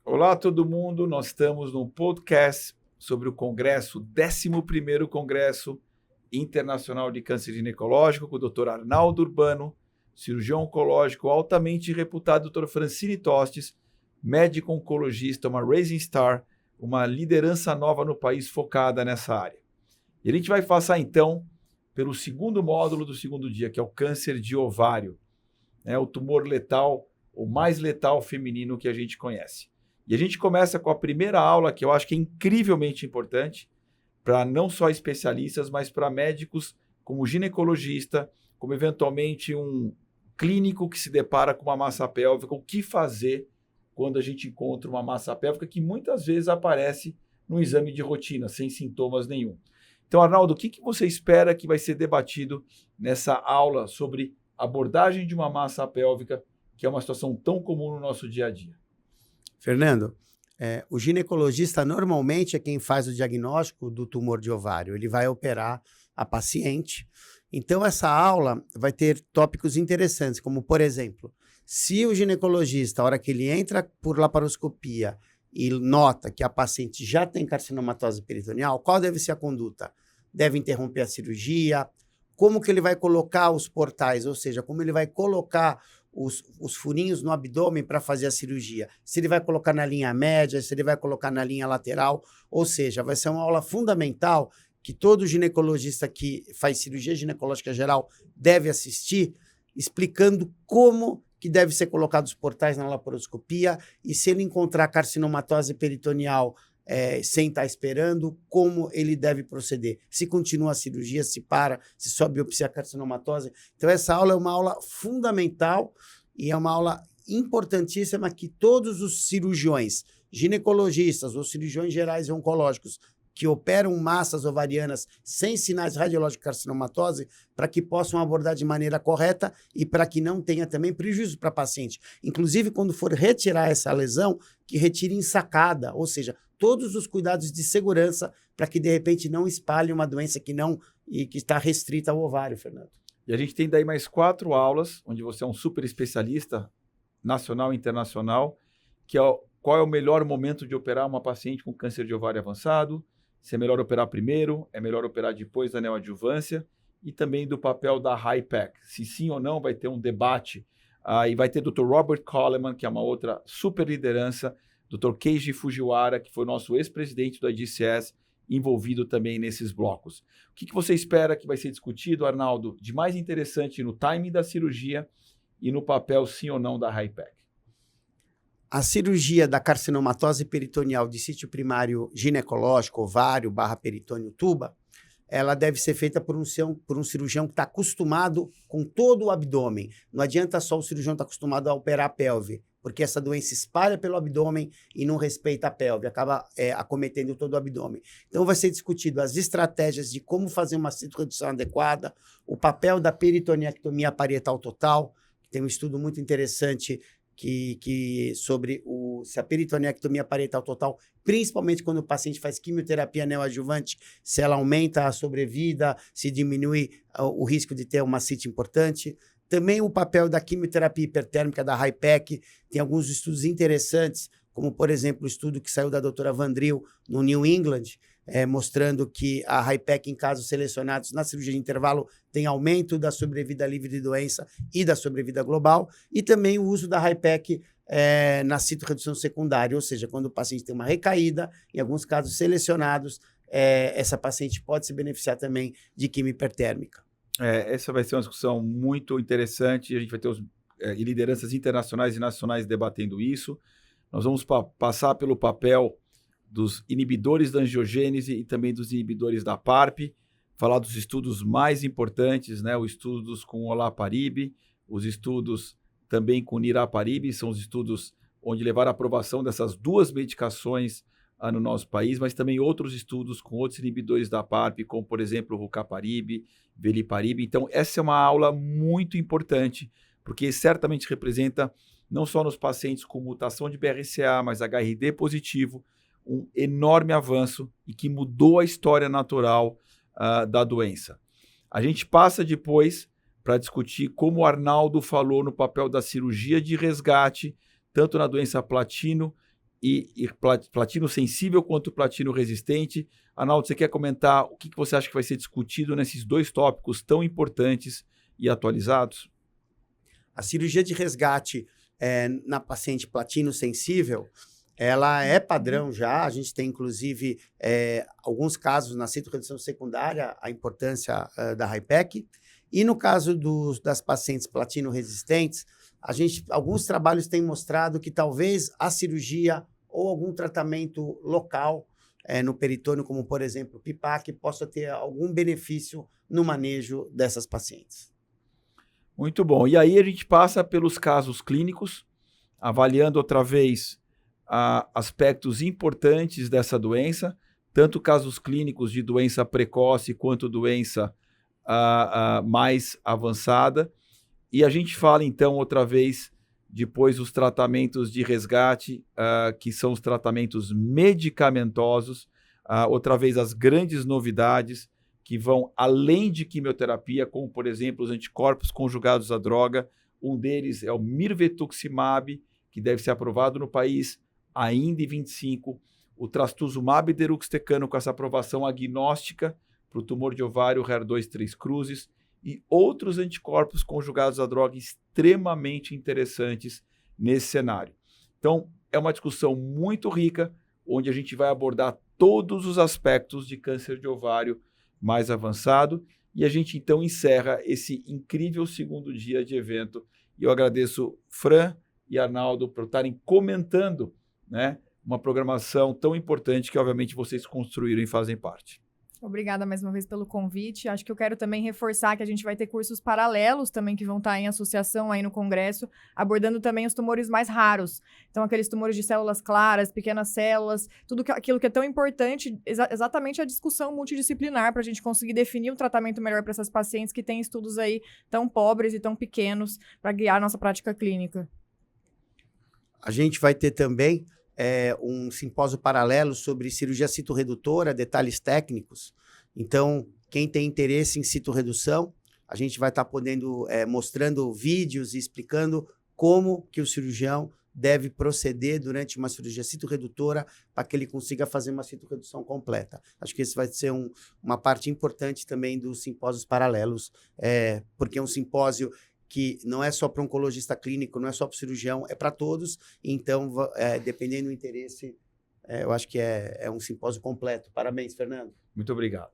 Olá, todo mundo. Nós estamos no podcast sobre o Congresso, 11º Congresso Internacional de Câncer Ginecológico, com o Dr. Arnaldo Urbano, cirurgião oncológico altamente reputado, Dr. Francine Tostes, médico oncologista, uma Rising Star, uma liderança nova no país focada nessa área. E a gente vai passar, então, pelo segundo módulo do segundo dia, que é o câncer de ovário, o tumor letal, o mais letal feminino que a gente conhece. E a gente começa com a primeira aula, que eu acho que é incrivelmente importante, para não só especialistas, mas para médicos como ginecologista, como eventualmente um clínico que se depara com uma massa pélvica, o que fazer quando a gente encontra uma massa pélvica que muitas vezes aparece no exame de rotina, sem sintomas nenhum. Então, Arnaldo, o que você espera que vai ser debatido nessa aula sobre abordagem de uma massa pélvica, que é uma situação tão comum no nosso dia a dia? Fernando, o ginecologista normalmente é quem faz o diagnóstico do tumor de ovário. Ele vai operar a paciente. Então, essa aula vai ter tópicos interessantes, como, por exemplo, se o ginecologista, a hora que ele entra por laparoscopia e nota que a paciente já tem carcinomatose peritoneal, qual deve ser a conduta? Deve interromper a cirurgia? Como que ele vai colocar os portais, ou seja, como ele vai colocar os furinhos no abdômen para fazer a cirurgia? Se ele vai colocar na linha média, se ele vai colocar na linha lateral, ou seja, vai ser uma aula fundamental que todo ginecologista que faz cirurgia ginecológica geral deve assistir, explicando como que deve ser colocado os portais na laparoscopia e se ele encontrar carcinomatose peritoneal sem estar esperando, como ele deve proceder. Se continua a cirurgia, se para, se só biopsia carcinomatose. Então, essa aula é uma aula fundamental e é uma aula importantíssima que todos os cirurgiões, ginecologistas ou cirurgiões gerais e oncológicos que operam massas ovarianas sem sinais radiológicos de carcinomatose, para que possam abordar de maneira correta e para que não tenha também prejuízo para a paciente. Inclusive, quando for retirar essa lesão, que retire ensacada, ou seja, todos os cuidados de segurança para que, de repente, não espalhe uma doença que está restrita ao ovário, Fernando. E a gente tem daí mais 4 aulas, onde você é um super especialista, nacional e internacional, que é qual é o melhor momento de operar uma paciente com câncer de ovário avançado, se é melhor operar primeiro, é melhor operar depois da neoadjuvância, e também do papel da HIPEC. Se sim ou não, vai ter um debate. E vai ter o Dr. Robert Coleman, que é uma outra super liderança, Dr. Keiji Fujiwara, que foi nosso ex-presidente do IDCS, envolvido também nesses blocos. O que você espera que vai ser discutido, Arnaldo, de mais interessante no timing da cirurgia e no papel sim ou não da HIPEC? A cirurgia da carcinomatose peritoneal de sítio primário ginecológico, ovário, peritônio, tuba, ela deve ser feita por um cirurgião que está acostumado com todo o abdômen. Não adianta só o cirurgião estar acostumado a operar a pelve, porque essa doença espalha pelo abdômen e não respeita a pelve, acaba acometendo todo o abdômen. Então vai ser discutido as estratégias de como fazer uma citoredução adequada, o papel da peritoneectomia parietal total, que tem um estudo muito interessante sobre se a peritoneectomia parietal total, principalmente quando o paciente faz quimioterapia neoadjuvante, se ela aumenta a sobrevida, se diminui o risco de ter uma CIT importante. Também o papel da quimioterapia hipertérmica da HIPEC, tem alguns estudos interessantes, como, por exemplo, o estudo que saiu da doutora Vandril no New England, mostrando que a HIPEC, em casos selecionados na cirurgia de intervalo, tem aumento da sobrevida livre de doença e da sobrevida global, e também o uso da HIPEC na citoredução secundária, ou seja, quando o paciente tem uma recaída, em alguns casos selecionados, essa paciente pode se beneficiar também de quimio hipertérmica. Essa vai ser uma discussão muito interessante, a gente vai ter lideranças internacionais e nacionais debatendo isso. Nós vamos passar pelo papel dos inibidores da angiogênese e também dos inibidores da PARP, falar dos estudos mais importantes, os estudos com olaparib, os estudos também com niraparib, são os estudos onde levaram a aprovação dessas 2 medicações no nosso país, mas também outros estudos com outros inibidores da PARP, como, por exemplo, o rucaparib, veliparib. Então, essa é uma aula muito importante, porque certamente representa, não só nos pacientes com mutação de BRCA, mas HRD positivo, um enorme avanço e que mudou a história natural da doença. A gente passa depois para discutir como o Arnaldo falou no papel da cirurgia de resgate, tanto na doença platino e platino sensível quanto platino resistente. Arnaldo, você quer comentar o que você acha que vai ser discutido nesses dois tópicos tão importantes e atualizados? A cirurgia de resgate na paciente platino sensível, ela é padrão já. A gente tem, inclusive, alguns casos na citoredução secundária, a importância da HIPEC. E no caso das pacientes platino resistentes, alguns trabalhos têm mostrado que talvez a cirurgia ou algum tratamento local no peritônio, como, por exemplo, PIPAC, possa ter algum benefício no manejo dessas pacientes. Muito bom. E aí a gente passa pelos casos clínicos, avaliando outra vez aspectos importantes dessa doença, tanto casos clínicos de doença precoce quanto doença mais avançada. E a gente fala, então, outra vez, depois os tratamentos de resgate, que são os tratamentos medicamentosos, outra vez as grandes novidades que vão além de quimioterapia, como, por exemplo, os anticorpos conjugados à droga. Um deles é o mirvetuximab, que deve ser aprovado no país ainda em 25. O trastuzumab deruxtecano, com essa aprovação agnóstica para o tumor de ovário HER2 3 cruzes, e outros anticorpos conjugados à droga extremamente interessantes nesse cenário. Então, é uma discussão muito rica, onde a gente vai abordar todos os aspectos de câncer de ovário mais avançado, e a gente então encerra esse incrível segundo dia de evento. E eu agradeço Fran e Arnaldo por estarem comentando, né, uma programação tão importante que, obviamente, vocês construíram e fazem parte. Obrigada mais uma vez pelo convite. Acho que eu quero também reforçar que a gente vai ter cursos paralelos também que vão estar em associação aí no Congresso, abordando também os tumores mais raros. Então, aqueles tumores de células claras, pequenas células, tudo aquilo que é tão importante, exatamente a discussão multidisciplinar para a gente conseguir definir um tratamento melhor para essas pacientes que têm estudos aí tão pobres e tão pequenos para guiar a nossa prática clínica. A gente vai ter também um simpósio paralelo sobre cirurgia citorredutora, detalhes técnicos. Então, quem tem interesse em citorredução, a gente vai estar mostrando vídeos e explicando como que o cirurgião deve proceder durante uma cirurgia citorredutora para que ele consiga fazer uma citorredução completa. Acho que esse vai ser uma parte importante também dos simpósios paralelos, porque é um simpósio que não é só para o oncologista clínico, não é só para o cirurgião, é para todos. Então, dependendo do interesse, eu acho que é um simpósio completo. Parabéns, Fernando. Muito obrigado.